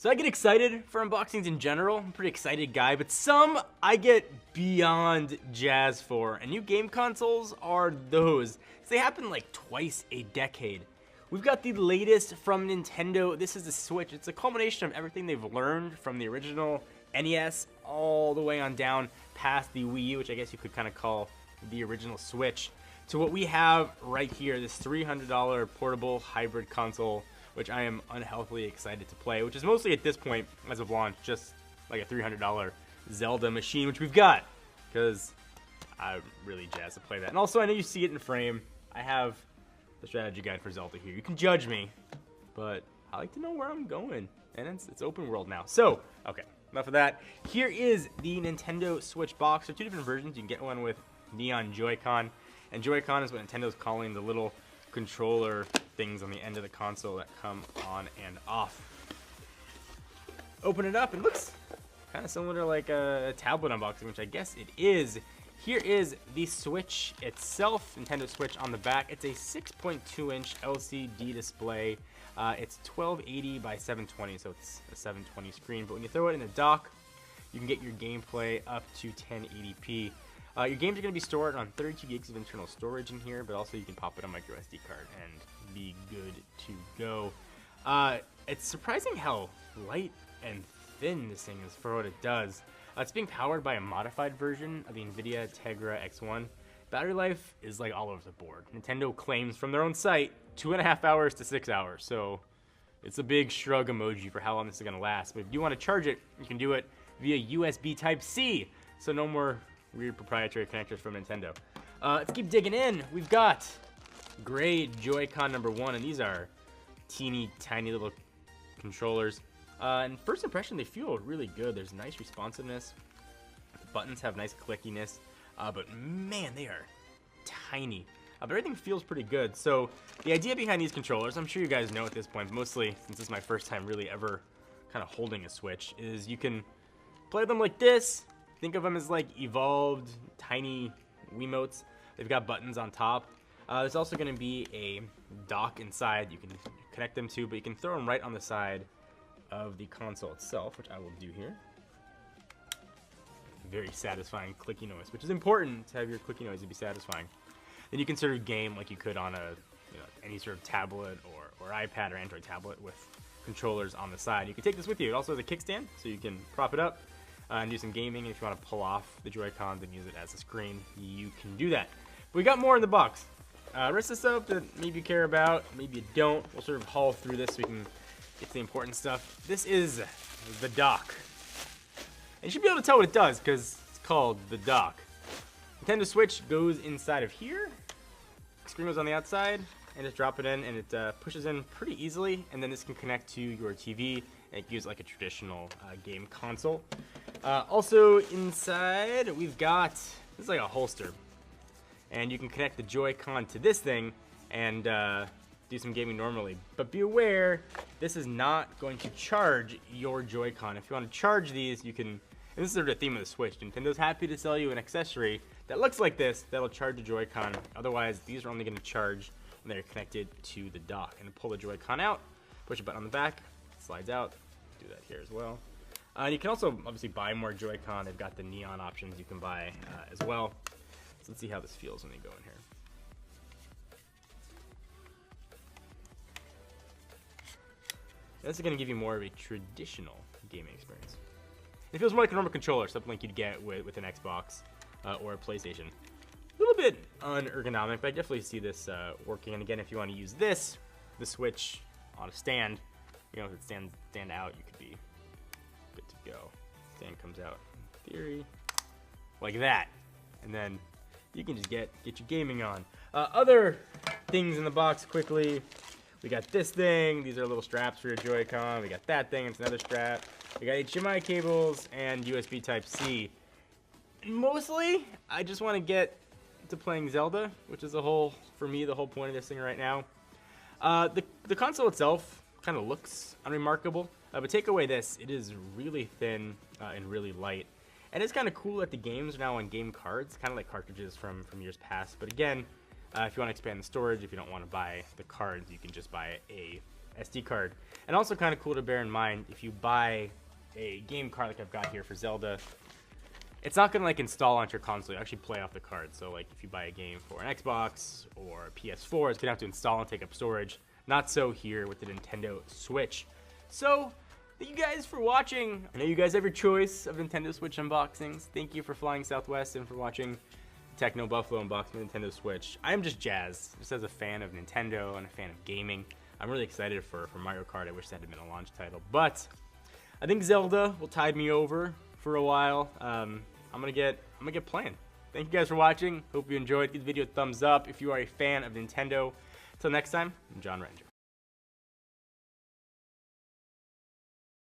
So I get excited for unboxings in general. I'm a pretty excited guy, but some I get beyond jazzed for. And new game consoles are those. So they happen like twice a decade. We've got the latest from Nintendo. This is the Switch. It's a culmination of everything they've learned from the original NES all the way on down past the Wii U, which I guess you could kind of call the original Switch, to what we have right here, this $300 portable hybrid console, which I am unhealthily excited to play, which is mostly at this point, as of launch, just like a $300 Zelda machine, which we've got, because I'm really jazzed to play that. And also, I know you see it in frame. I have the strategy guide for Zelda here. You can judge me, but I like to know where I'm going, and it's open world now. So, okay, enough of that. Here is the Nintendo Switch box. There are two different versions. You can get one with Neon Joy-Con, and Joy-Con is what Nintendo's calling the little controller things on the end of the console that come on and off. Open it up, it looks kind of similar to like a tablet unboxing, which I guess it is. Here is the Switch itself, Nintendo Switch on the back. It's a 6.2-inch LCD display. It's 1280 by 720, so it's a 720 screen. But when you throw it in a dock, you can get your gameplay up to 1080p. Your games are going to be stored on 32 gigs of internal storage in here, but also you can pop it on micro SD card and be good to go. It's surprising how light and thin this thing is for what it does. It's being powered by a modified version of the NVIDIA Tegra X1. Battery life is like all over the board. Nintendo claims from their own site 2.5 hours to 6 hours, so it's a big shrug emoji for how long this is going to last. But if you want to charge it, you can do it via USB Type-C, so no more weird proprietary connectors from Nintendo. Let's keep digging in. We've got gray Joy-Con number 1, and these are teeny tiny little controllers. And first impression, they feel really good. There's nice responsiveness. The buttons have nice clickiness, but man, they are tiny. But everything feels pretty good. So the idea behind these controllers, I'm sure you guys know at this point, mostly since this is my first time really ever kind of holding a Switch, is you can play them like this. Think of them as like evolved tiny Wiimotes. They've got buttons on top. There's also going to be a dock inside you can connect them to, but you can throw them right on the side of the console itself, which I will do here. Very satisfying clicky noise, which is important to have your clicky noise to be satisfying. Then you can sort of game like you could on a any sort of tablet or iPad or Android tablet with controllers on the side. You can take this with you. It also has a kickstand, so you can prop it up and do some gaming. And if you want to pull off the Joy-Cons and use it as a screen, you can do that. But we got more in the box. Rest of the stuff that maybe you care about, maybe you don't. We'll sort of haul through this so we can get to the important stuff. This is the dock. And you should be able to tell what it does because it's called the dock. Nintendo Switch goes inside of here. Screen goes on the outside, and just drop it in, and it pushes in pretty easily. And then this can connect to your TV and use like a traditional game console. Also inside, we've got this is like a holster, and you can connect the Joy-Con to this thing and do some gaming normally. But be aware, this is not going to charge your Joy-Con. If you want to charge these, you can. And this is sort of the theme of the Switch. Nintendo's happy to sell you an accessory that looks like this that'll charge the Joy-Con. Otherwise, these are only going to charge when they're connected to the dock. And pull the Joy-Con out, push a button on the back, it slides out. Do that here as well. And you can also obviously buy more Joy-Con. They've got the neon options you can buy as well. So let's see how this feels when they go in here. This is going to give you more of a traditional gaming experience. It feels more like a normal controller, something like you'd get with an Xbox or a PlayStation. A little bit unergonomic, but I definitely see this working. And again, if you want to use this, the Switch on a stand, if it stand out, you could be good to go. Stand comes out, in theory, like that. And then you can just get your gaming on. Other things in the box quickly. We got this thing. These are little straps for your Joy-Con. We got that thing. It's another strap. We got HDMI cables and USB Type-C. Mostly, I just want to get to playing Zelda, which is for me, the whole point of this thing right now. The console itself kind of looks unremarkable, but take away this, it is really thin and really light. And it's kind of cool that the games are now on game cards, kind of like cartridges from years past. But again, if you want to expand the storage, if you don't want to buy the cards, you can just buy a SD card. And also kind of cool to bear in mind, if you buy a game card like I've got here for Zelda, it's not gonna like install onto your console. You actually play off the card. So like if you buy a game for an Xbox or a PS4, it's gonna have to install and take up storage. Not so here with the Nintendo Switch. So thank you guys for watching. I know you guys have your choice of Nintendo Switch unboxings. Thank you for flying Southwest and for watching Techno Buffalo unboxing the Nintendo Switch. I'm just Jazz, just as a fan of Nintendo and a fan of gaming. I'm really excited for Mario Kart. I wish that had been a launch title, but I think Zelda will tide me over for a while. I'm gonna get playing. Thank you guys for watching. Hope you enjoyed. Give the video a thumbs up if you are a fan of Nintendo. Till next time, I'm John Ranger.